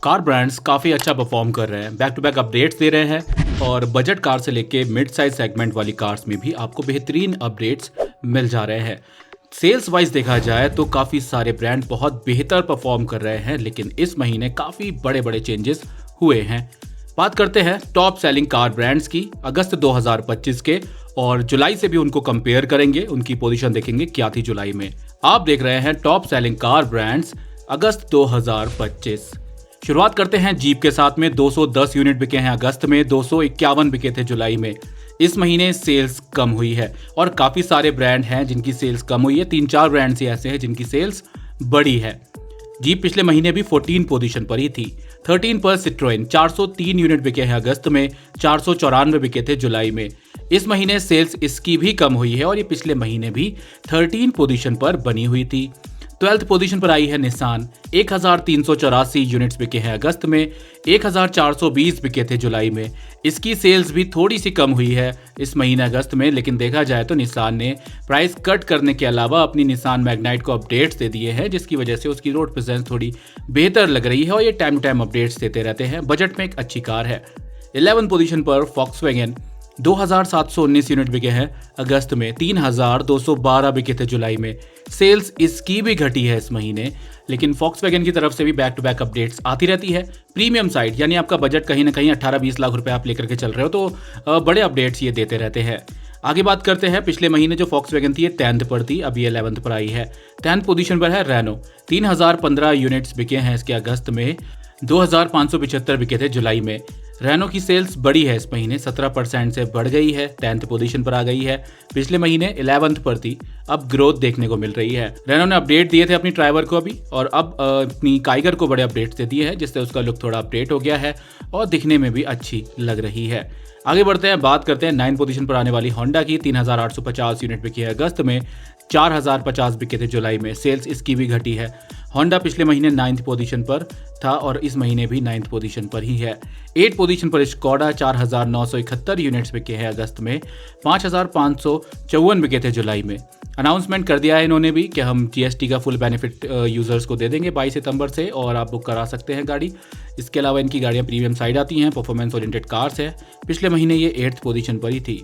Car brands काफ़ी अच्छा perform कर रहे हैं, बैक टू बैक अपडेट्स दे रहे हैं और बजट कार से लेके मिड साइज सेगमेंट वाली कार्स में भी आपको बेहतरीन अपडेट्स मिल जा रहे हैं। सेल्स वाइज देखा जाए तो काफ़ी सारे ब्रांड बहुत बेहतर परफॉर्म कर रहे हैं, लेकिन इस महीने काफ़ी बड़े बड़े चेंजेस हुए हैं। बात करते हैं टॉप सेलिंग कार ब्रांड्स की अगस्त 2025 के, और जुलाई से भी उनको कंपेयर करेंगे, उनकी पोजीशन देखेंगे क्या थी जुलाई में। आप देख रहे हैं टॉप सेलिंग कार ब्रांड्स अगस्त 2025। शुरुआत करते हैं जीप के साथ में 210 यूनिट बिके हैं अगस्त में, 251 बिके थे जुलाई में। इस महीने सेल्स कम हुई है और काफ़ी सारे ब्रांड हैं जिनकी सेल्स कम हुई है। 3-4 ब्रांड्स ही ऐसे हैं जिनकी सेल्स बढ़ी है। जीप पिछले महीने भी 14 पोजीशन पर ही थी। 13 पर सिट्रोइन 403 यूनिट बिके हैं अगस्त में, 494 बिके थे जुलाई में। इस महीने सेल्स इसकी भी कम हुई है और ये पिछले महीने भी 13 पोजीशन पर बनी हुई थी। 12th पोजीशन पर आई है निसान, 1384 यूनिट्स बिके हैं अगस्त में, 1420 बिके थे जुलाई में। इसकी सेल्स भी थोड़ी सी कम हुई है इस महीने अगस्त में, लेकिन देखा जाए तो निसान ने प्राइस कट करने के अलावा अपनी निसान मैग्नाइट को अपडेट्स दे दिए हैं, जिसकी वजह से उसकी रोड प्रेजेंस थोड़ी बेहतर लग रही है और ये टाइम टू टाइम अपडेट्स देते रहते हैं। बजट में एक अच्छी कार है। 11th पोजीशन पर फॉक्सवैगन 2719 यूनिट बिके हैं अगस्त में, 3212 बिके थे जुलाई में। सेल्स इसकी भी घटी है इस महीने, लेकिन फॉक्सवैगन की तरफ से भी बैक टू बैक अपडेट्स आती रहती है। प्रीमियम साइड यानी आपका बजट कहीं ना कहीं 18-20 लाख रुपए आप लेकर के चल रहे हो तो बड़े अपडेट्स ये देते रहते हैं। आगे बात करते हैं, पिछले महीने जो फॉक्सवैगन थी ये 10th पर थी, अभी 11th पर आई है। 10th पोजीशन पर है रेनो, 3015 यूनिट्स बिके हैं इसके अगस्त में, 2575 बिके थे जुलाई में। रेनो की सेल्स बढ़ी है इस महीने, 17% से बढ़ गई है, 10th पोजीशन पर आ गई है। पिछले महीने 11th पर थी, अब ग्रोथ देखने को मिल रही है। रेनो ने अपडेट दिए थे अपनी ड्राइवर को अभी, और अब अपनी काइगर को बड़े अपडेट्स दे दिए हैं, जिससे उसका लुक थोड़ा अपडेट हो गया है और दिखने में भी अच्छी लग रही है। आगे बढ़ते हैं, बात करते हैं 9th पोजीशन पर आने वाली होंडा की। 3850 यूनिट बिकी है अगस्त में, 4050 बिके थे जुलाई में। सेल्स इसकी भी घटी है। होंडा पिछले महीने 9th पोजीशन पर था और इस महीने भी 9th पोजीशन पर ही है। 8th पोजीशन पर स्कोडा 4971 यूनिट्स बिके हैं अगस्त में, 5554 बिके थे जुलाई में। अनाउंसमेंट कर दिया है इन्होंने भी कि हम जीएसटी का फुल बेनिफिट यूजर्स को दे देंगे 22 सितंबर से, और आप बुक करा सकते हैं गाड़ी। इसके अलावा इनकी गाड़ियाँ प्रीमियम साइड आती हैं, परफॉर्मेंस ओरिएंटेड कार्स है। पिछले महीने ये 8th पोजीशन पर ही थी।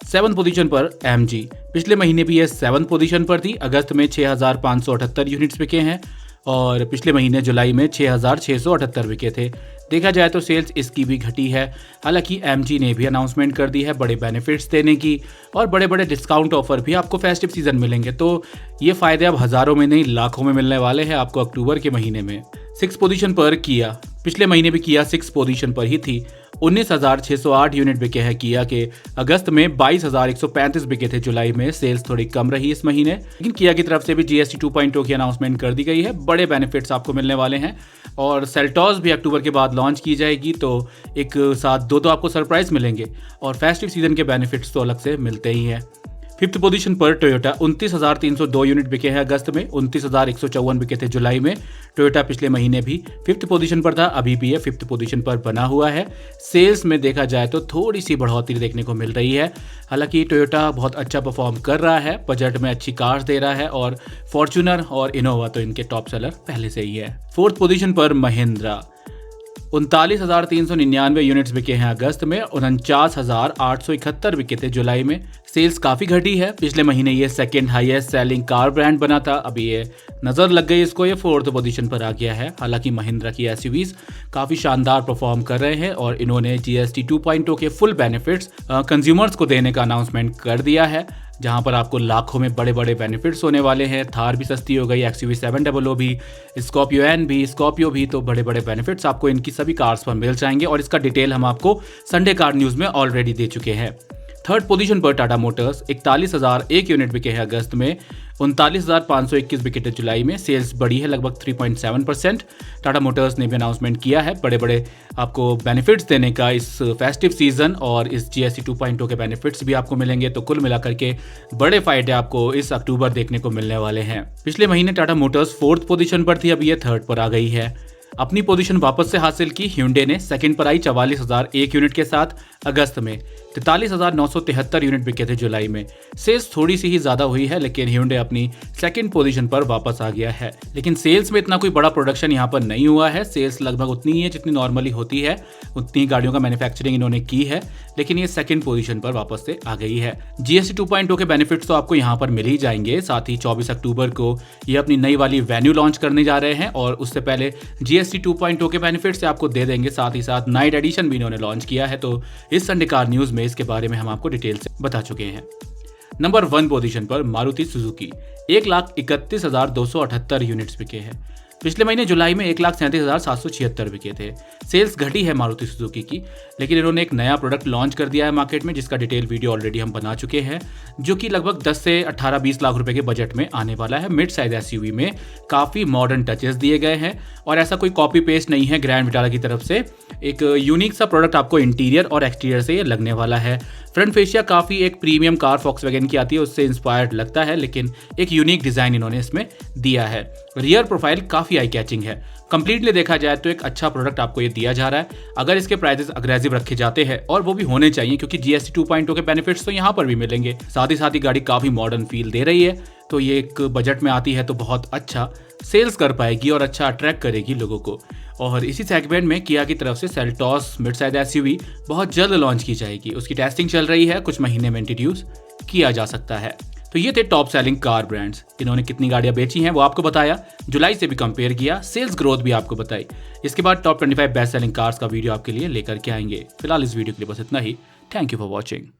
7th पोजीशन पर एमजी, पिछले महीने भी ये 7th पोजीशन पर थी। अगस्त में 6578 यूनिट्स बिके हैं और पिछले महीने जुलाई में 6678 बिके थे। देखा जाए तो सेल्स इसकी भी घटी है। हालांकि एमजी ने भी अनाउंसमेंट कर दी है बड़े बेनिफिट्स देने की, और बड़े बड़े डिस्काउंट ऑफर भी आपको फेस्टिव सीजन मिलेंगे, तो ये फायदे अब हज़ारों में नहीं लाखों में मिलने वाले हैं आपको अक्टूबर के महीने में। 6th पोजीशन पर किया, पिछले महीने भी किया 6th पोजीशन पर ही थी। 19608 यूनिट बिके हैं किया के अगस्त में, 22135 बिके थे जुलाई में। सेल्स थोड़ी कम रही इस महीने, लेकिन किया की तरफ से भी जीएसटी 2.0 की अनाउंसमेंट कर दी गई है। बड़े बेनिफिट्स आपको मिलने वाले हैं, और सेल्टॉस भी अक्टूबर के बाद लॉन्च की जाएगी, तो एक साथ दो आपको सरप्राइज मिलेंगे, और फेस्टिव सीजन के बेनिफिट्स तो अलग से मिलते ही हैं। 5th पोजीशन पर टोयोटा 29,302 यूनिट बिके हैं अगस्त में, 29,154 बिके थे जुलाई में। टोयोटा पिछले महीने भी 5th पोजीशन पर था, अभी भी ये 5th पोजीशन पर बना हुआ है। सेल्स में देखा जाए तो थोड़ी सी बढ़ोतरी देखने को मिल रही है। हालांकि टोयोटा बहुत अच्छा परफॉर्म कर रहा है, बजट में अच्छी कार्स दे रहा है, और फॉर्च्यूनर और इनोवा तो इनके टॉप सेलर पहले से ही है। 4th पोजीशन पर महिंद्रा 39,399 यूनिट्स बिके हैं अगस्त में, 49,871 बिके थे जुलाई में। सेल्स काफ़ी घटी है, पिछले महीने ये second highest selling car brand बना था, अभी ये नज़र लग गई इसको, ये 4th पोजीशन पर आ गया है। हालांकि महिंद्रा की एसयूवीज काफ़ी शानदार परफॉर्म कर रहे हैं, और इन्होंने जीएसटी 2.0 के फुल बेनिफिट्स कंज्यूमर्स को देने का अनाउंसमेंट कर दिया है, जहां पर आपको लाखों में बड़े बड़े बेनिफिट्स होने वाले हैं। थार भी सस्ती हो गई, एक्सयूवी 700 भी, स्कॉर्पियो एन भी, स्कॉर्पियो भी, तो बड़े बड़े बेनिफिट्स आपको इनकी सभी कार्स पर मिल जाएंगे, और इसका डिटेल हम आपको संडे कार न्यूज़ में ऑलरेडी दे चुके हैं। 3rd पोजीशन पर टाटा मोटर्स 41,001 यूनिट बिके हैं अगस्त में, 39,521 बिके थे जुलाई में। सेल्स बढ़ी है लगभग 3.7%। टाटा मोटर्स ने भी अनाउंसमेंट किया है बड़े बड़े आपको बेनिफिट्स देने का इस फेस्टिव सीजन, और इस जीएसटी 2.0 के बेनिफिट्स भी आपको मिलेंगे, तो कुल मिलाकर के बड़े फायदे आपको इस अक्टूबर देखने को मिलने वाले हैं। पिछले महीने टाटा मोटर्स 4th पोजीशन पर थी, अब ये 3rd पर आ गई है। अपनी पोजीशन वापस से हासिल की ह्यूंडे ने, सेकंड पर आई 44,001 यूनिट के साथ अगस्त में, 43,973 यूनिट बिके थे जुलाई में। सेल्स थोड़ी सी ही ज़्यादा हुई है, लेकिन Hyundai अपनी सेकंड पोजीशन पर वापस आ गया है। लेकिन सेल्स में इतना कोई बड़ा प्रोडक्शन यहाँ पर नहीं हुआ है। सेल्स लगभग उतनी ही है जितनी नॉर्मली होती है, उतनी गाड़ियों का मैन्युफैक्चरिंग इन्होंने की है, लेकिन ये सेकंड पोजीशन पर वापस से आ गई है। GST 2.0 के बेनिफिट्स तो आपको यहाँ पर मिल ही जाएंगे। साथ ही 24 अक्टूबर को ये अपनी नई वाली वेन्यू लॉन्च करने जा रहे हैं और उससे पहले GST 2.0 के बेनिफिट्स आपको दे देंगे। साथ ही साथ नाइट एडिशन भी इन्होंने लॉन्च किया है, तो इस संडे कार न्यूज़ में इसके बारे में हम आपको डिटेल से बता चुके हैं। नंबर 1 पोजीशन पर मारुति सुजुकी 1,31,278 यूनिट्स बिके हैं। पिछले महीने जुलाई में 1,37,776 बिके थे। सेल्स घटी है मारुति सुजुकी की, लेकिन इन्होंने एक नया प्रोडक्ट लॉन्च कर दिया है मार्केट में, जिसका डिटेल वीडियो ऑलरेडी हम बना चुके हैं, जो कि लगभग 10 से 18-20 लाख रुपए के बजट में आने वाला है। मिड साइज SUV में काफ़ी मॉडर्न टचेस दिए गए हैं और ऐसा कोई कॉपी पेस्ट नहीं है ग्रैंड विटारा की तरफ से। एक यूनिक सा प्रोडक्ट आपको इंटीरियर और एक्सटीरियर से ये लगने वाला है। फ्रंट फेशिया काफ़ी एक प्रीमियम कार फॉक्सवैगन की आती है, उससे इंस्पायर्ड लगता है, लेकिन एक यूनिक डिज़ाइन इन्होंने इसमें दिया है। रियर प्रोफाइल काफ़ी आई कैचिंग है। कंप्लीटली देखा जाए तो एक अच्छा प्रोडक्ट आपको ये दिया जा रहा है। अगर इसके प्राइसेस अग्रेसिव रखे जाते हैं, और वो भी होने चाहिए क्योंकि GST 2.0 के बेनिफिट्स तो यहाँ पर भी मिलेंगे। साथ ही गाड़ी काफ़ी मॉडर्न फील दे रही है, तो ये एक बजट में आती है तो बहुत अच्छा सेल्स कर पाएगी और अच्छा अट्रैक्ट करेगी लोगों को। और इसी सेगमेंट में किया की तरफ से सेल्टॉस मिड साइज SUV बहुत जल्द लॉन्च की जाएगी। उसकी टेस्टिंग चल रही है, कुछ महीने में इंट्रोड्यूस किया जा सकता है। तो ये थे टॉप सेलिंग कार ब्रांड्स। इन्होंने कितनी गाड़ियां बेची हैं वो आपको बताया, जुलाई से भी कंपेयर किया, सेल्स ग्रोथ भी आपको बताई। इसके बाद टॉप 25 बेस्ट सेलिंग कार्स का वीडियो आपके लिए लेकर के आएंगे। फिलहाल इस वीडियो के लिए बस इतना ही। Thank you for watching.